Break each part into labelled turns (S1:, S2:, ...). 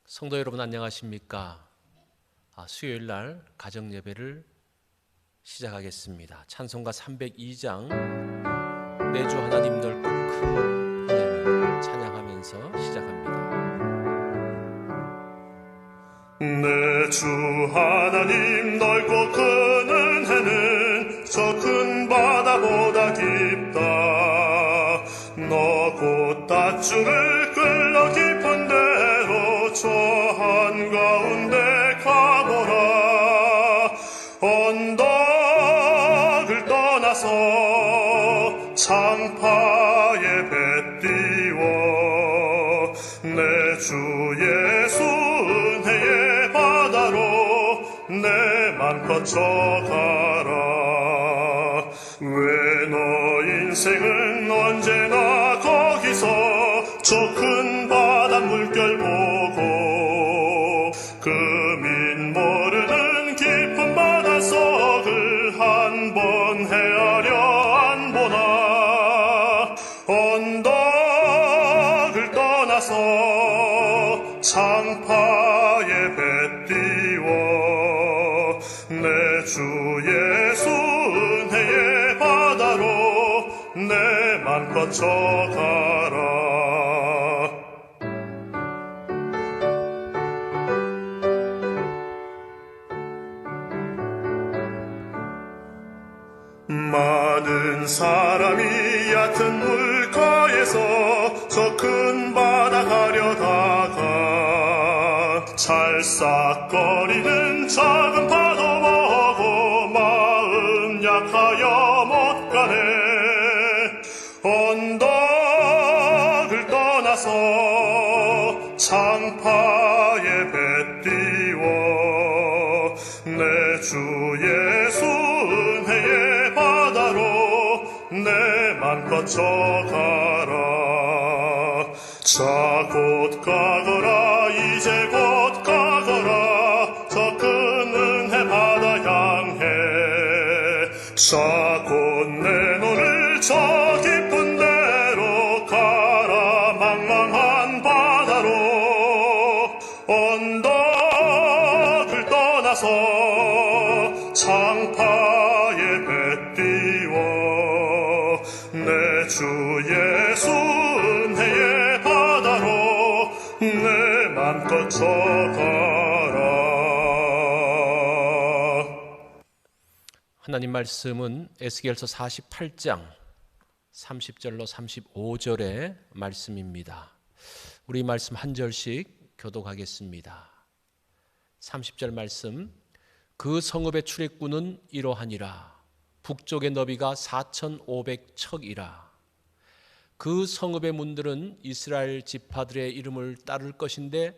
S1: 성도 여러분 안녕하십니까? 수요일 날 가정 예배를 시작하겠습니다. 찬송가 302장 내 주 하나님 넓고 큰 은혜를 찬양하면서 시작합니다.
S2: 내 주 하나님 넓고 큰 은혜는 저 큰 바다보다 깊다. 너 곧 닷줄을 끌러 깊은 데로 저 한가운데 가보라. 언덕을 떠나서 창파에 배 띄워 내 주 예수 은혜의 바다로 내만 거쳐가라. 왜 너 인생은 언제나 거기서 저 큰 바다 물결 보고 금인 모르는 깊은 바닷속을 한 번 헤아려 안 보나. 언덕을 떠나서 창파에 배 띄워 내 주 예수 은혜의 바다로 내만 거쳐가라. 많은 사람이 얕은 물가에서 저 큰 바다 가려다가 찰싹거리는 작은 파도 보고 마음 약하여 못 가네. 언덕을 떠나서 창파에 배 띄워 내 주 예수 은혜의 바다로 내만 거쳐가라. 자 곧 가거라. 이제 곧 가거라. 저 큰 은혜 바다 향해. 자 곧 내 눈을 저 깊은 데로 가라. 망망한 바다로 언덕을 떠나서 창파에 배 띄워 내 주 예수 은혜의 바다로 내만 거쳐가라.
S1: 하나님 말씀은 에스겔서 48장 30절로 35절의 말씀입니다. 우리 말씀 한 절씩 교독하겠습니다. 30절 말씀, 그 성읍의 출입구는 이러하니라. 북쪽의 너비가 4,500척이라. 그 성읍의 문들은 이스라엘 지파들의 이름을 따를 것인데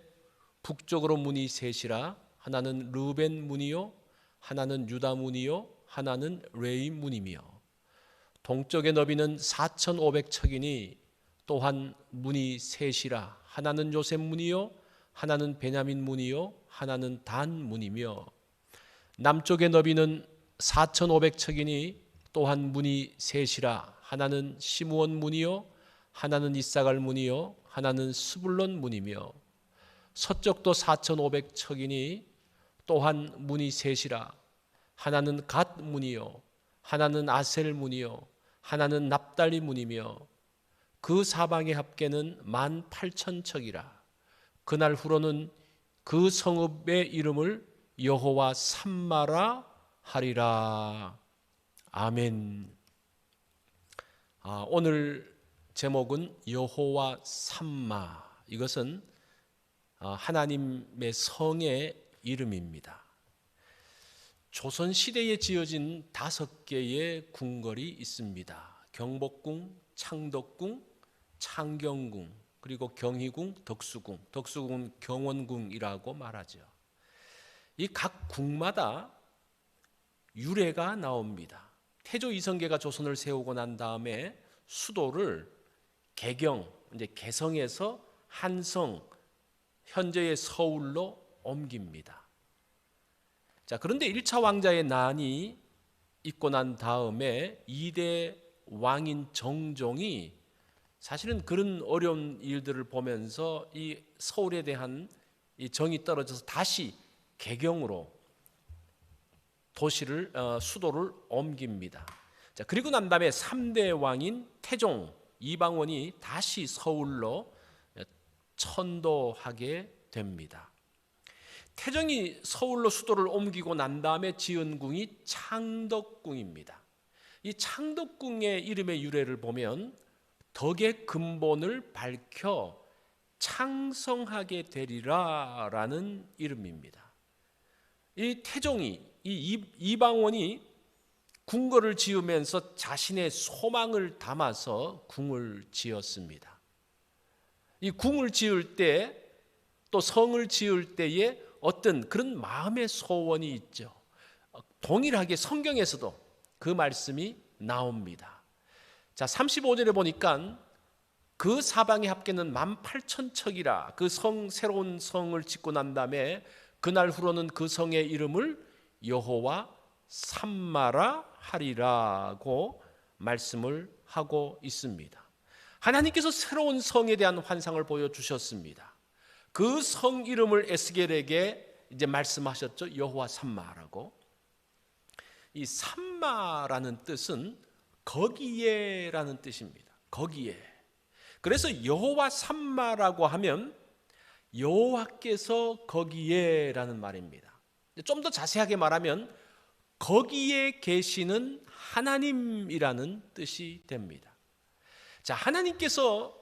S1: 북쪽으로 문이 셋이라. 하나는 르벤 문이요, 하나는 유다 문이요, 하나는 레위 문이며 동쪽의 너비는 4,500척이니 또한 문이 셋이라. 하나는 요셉 문이요, 하나는 베냐민 문이요, 하나는 단 문이며 남쪽의 너비는 4,500척이니 또한 문이 셋이라. 하나는 시므온 문이요, 하나는 이사갈 문이요, 하나는 스불론 문이며 서쪽도 4,500척이니 또한 문이 셋이라. 하나는 갓 문이요, 하나는 아셀 문이요, 하나는 납달리 문이며 그 사방의 합계는 18,000척이라. 그날 후로는 그 성읍의 이름을 여호와 삼마라 하리라. 아멘. 오늘 제목은 여호와 삼마. 이것은 하나님의 성의 이름입니다. 조선시대에 지어진 5개의 궁궐이 있습니다. 경복궁, 창덕궁, 창경궁, 그리고 경희궁, 덕수궁. 덕수궁은 경원궁이라고 말하죠. 이 각 궁마다 유래가 나옵니다. 태조 이성계가 조선을 세우고 난 다음에 수도를 개성에서 한성, 현재의 서울로 옮깁니다. 자, 그런데 1차 왕자의 난이 있고 난 다음에 2대 왕인 정종이 사실은 그런 어려운 일들을 보면서 이 서울에 대한 이 정이 떨어져서 다시 개경으로 도시를 수도를 옮깁니다. 자, 그리고 난 다음에 3대 왕인 태종 이방원이 다시 서울로 천도하게 됩니다. 태종이 서울로 수도를 옮기고 난 다음에 지은 궁이 창덕궁입니다. 이 창덕궁의 이름의 유래를 보면 덕의 근본을 밝혀 창성하게 되리라라는 이름입니다. 이 태종이 이 이방원이 궁궐을 지으면서 자신의 소망을 담아서 궁을 지었습니다. 이 궁을 지을 때 또 성을 지을 때에 어떤 그런 마음의 소원이 있죠. 동일하게 성경에서도 그 말씀이 나옵니다. 자, 35절에 보니까 그 사방의 합계는 18,000척이라 그 새로운 성을 짓고 난 다음에 그날 후로는 그 성의 이름을 여호와 삼마라 하리라고 말씀을 하고 있습니다. 하나님께서 새로운 성에 대한 환상을 보여주셨습니다. 그 성 이름을 에스겔에게 이제 말씀하셨죠. 여호와 삼마라고. 이 삼마라는 뜻은 거기에라는 뜻입니다. 거기에. 그래서 여호와 삼마라고 하면 여호와께서 거기에라는 말입니다. 좀 더 자세하게 말하면 거기에 계시는 하나님이라는 뜻이 됩니다. 자, 하나님께서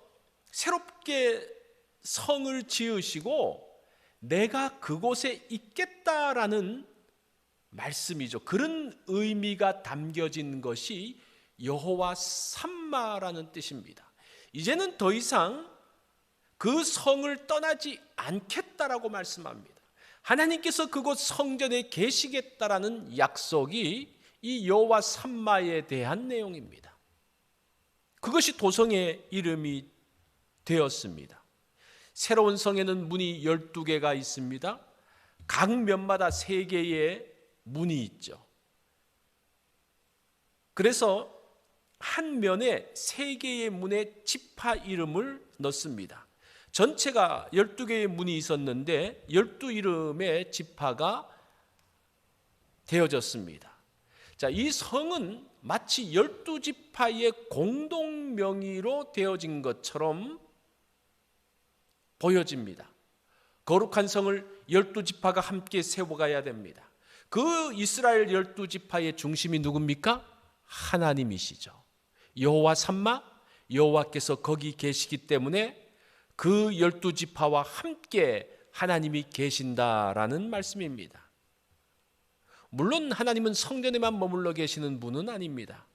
S1: 새롭게 성을 지으시고 내가 그곳에 있겠다라는 말씀이죠. 그런 의미가 담겨진 것이 여호와 삼마라는 뜻입니다. 이제는 더 이상 그 성을 떠나지 않겠다라고 말씀합니다. 하나님께서 그곳 성전에 계시겠다라는 약속이 이 여호와 삼마에 대한 내용입니다. 그것이 도성의 이름이 되었습니다. 새로운 성에는 문이 12개가 있습니다. 각 면마다 3개의 문이 있죠. 그래서 한 면에 3개의 문에 지파 이름을 넣습니다. 전체가 12개의 문이 있었는데 12이름의 지파가 되어졌습니다. 자, 이 성은 마치 12지파의 공동 명의로 되어진 것처럼 보여집니다. 거룩한 성을 12지파가 함께 세워가야 됩니다. 그 이스라엘 12지파의 중심이 누굽니까? 하나님이시죠. 여호와 삼마, 여호와께서 거기 계시기 때문에 그 12지파와 함께 하나님이 계신다라는 말씀입니다. 물론 하나님은 성전에만 머물러 계시는 분은 아닙니다.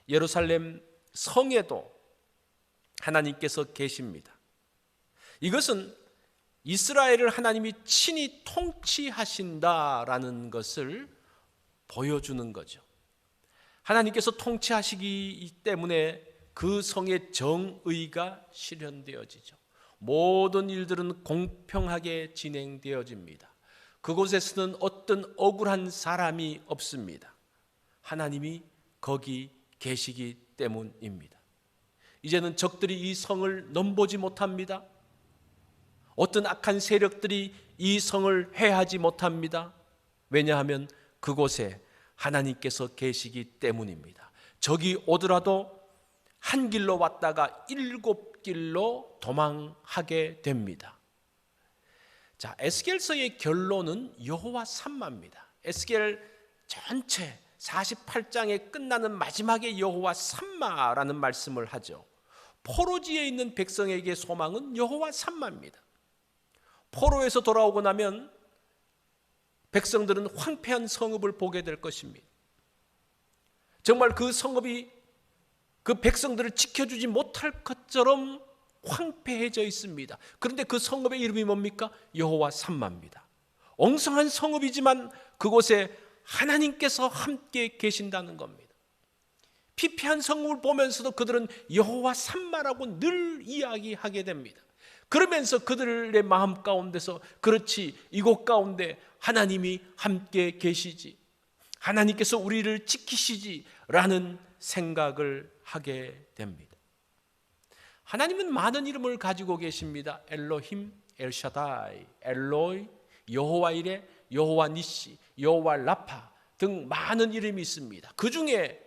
S1: 예루살렘 성에도 하나님께서 계십니다. 이것은 이스라엘을 하나님이 친히 통치하신다라는 것을 보여주는 거죠. 하나님께서 통치하시기 때문에 그 성의 정의가 실현되어지죠. 모든 일들은 공평하게 진행되어집니다. 그곳에서는 어떤 억울한 사람이 없습니다. 하나님이 거기 계시기 때문입니다. 이제는 적들이 이 성을 넘보지 못합니다. 어떤 악한 세력들이 이 성을 해하지 못합니다. 왜냐하면 그곳에 하나님께서 계시기 때문입니다. 적이 오더라도 한 길로 왔다가 7길로 도망하게 됩니다. 자, 에스겔서의 결론은 여호와 삼마입니다. 에스겔 전체 48장에 끝나는 마지막에 여호와 삼마라는 말씀을 하죠. 포로지에 있는 백성에게 소망은 여호와 삼마입니다. 포로에서 돌아오고 나면 백성들은 황폐한 성읍을 보게 될 것입니다. 정말 그 성읍이 그 백성들을 지켜주지 못할 것처럼 황폐해져 있습니다. 그런데 그 성읍의 이름이 뭡니까? 여호와 삼마입니다. 엉성한 성읍이지만 그곳에 하나님께서 함께 계신다는 겁니다. 피폐한 성읍을 보면서도 그들은 여호와 삼마라고 늘 이야기하게 됩니다. 그러면서 그들의 마음 가운데서 그렇지, 이곳 가운데 하나님이 함께 계시지, 하나님께서 우리를 지키시지 라는 생각을 하게 됩니다. 하나님은 많은 이름을 가지고 계십니다. 엘로힘, 엘샤다이, 엘로이, 여호와 이레, 여호와 니시, 여호와 라파 등 많은 이름이 있습니다. 그 중에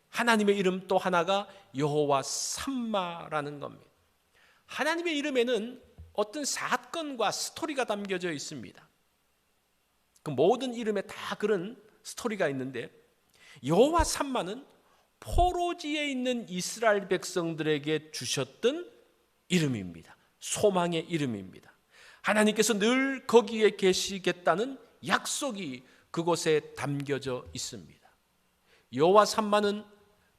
S1: 하나님의 이름 또 하나가 여호와 삼마라는 겁니다. 하나님의 이름에는 어떤 사건과 스토리가 담겨져 있습니다. 그 모든 이름에 다 그런 스토리가 있는데 여호와 삼마는 포로지에 있는 이스라엘 백성들에게 주셨던 이름입니다. 소망의 이름입니다. 하나님께서 늘 거기에 계시겠다는 약속이 그곳에 담겨져 있습니다. 여호와 삼마는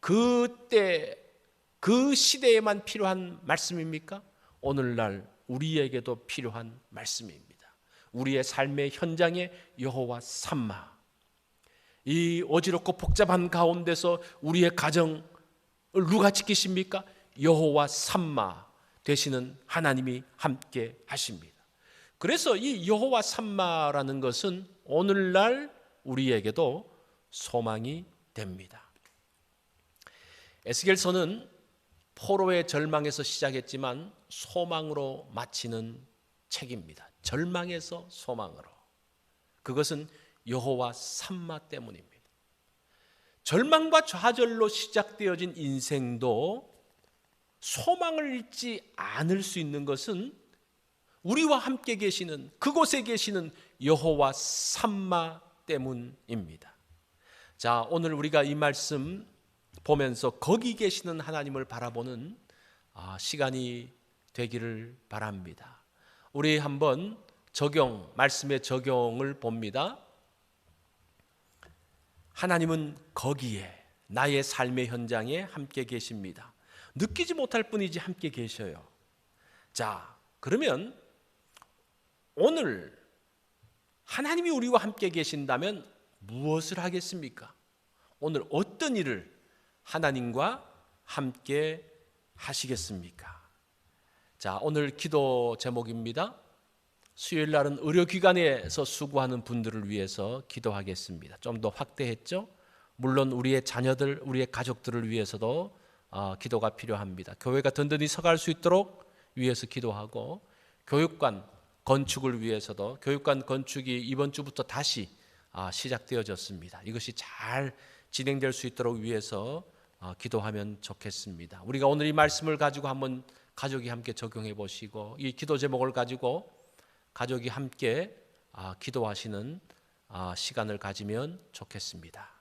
S1: 그때 그 시대에만 필요한 말씀입니까? 오늘날 우리에게도 필요한 말씀입니다. 우리의 삶의 현장에 여호와 삼마, 이 어지럽고 복잡한 가운데서 우리의 가정을 누가 지키십니까? 여호와 삼마 되시는 하나님이 함께 하십니다. 그래서 이 여호와 삼마라는 것은 오늘날 우리에게도 소망이 됩니다. 에스겔서는 포로의 절망에서 시작했지만 소망으로 마치는 책입니다. 절망에서 소망으로. 그것은 여호와 삼마 때문입니다. 절망과 좌절로 시작되어진 인생도 소망을 잃지 않을 수 있는 것은 우리와 함께 계시는, 그곳에 계시는 여호와 삼마 때문입니다. 자, 오늘 우리가 이 말씀 보면서 거기 계시는 하나님을 바라보는 시간이 되기를 바랍니다. 우리 한번 말씀의 적용을 봅니다. 하나님은 거기에, 나의 삶의 현장에 함께 계십니다. 느끼지 못할 뿐이지 함께 계셔요. 자, 그러면 오늘 하나님이 우리와 함께 계신다면 무엇을 하겠습니까? 오늘 어떤 일을 하나님과 함께 하시겠습니까? 자, 오늘 기도 제목입니다. 수요일 날은 의료기관에서 수고하는 분들을 위해서 기도하겠습니다. 좀 더 확대했죠? 물론 우리의 자녀들, 우리의 가족들을 위해서도 기도가 필요합니다. 교회가 든든히 서갈 수 있도록 위해서 기도하고, 교육관 건축을 위해서도, 교육관 건축이 이번 주부터 다시 시작되어졌습니다. 이것이 잘 진행될 수 있도록 위해서 기도하면 좋겠습니다. 우리가 오늘 이 말씀을 가지고 한번 가족이 함께 적용해 보시고, 이 기도 제목을 가지고 가족이 함께 기도하시는 시간을 가지면 좋겠습니다.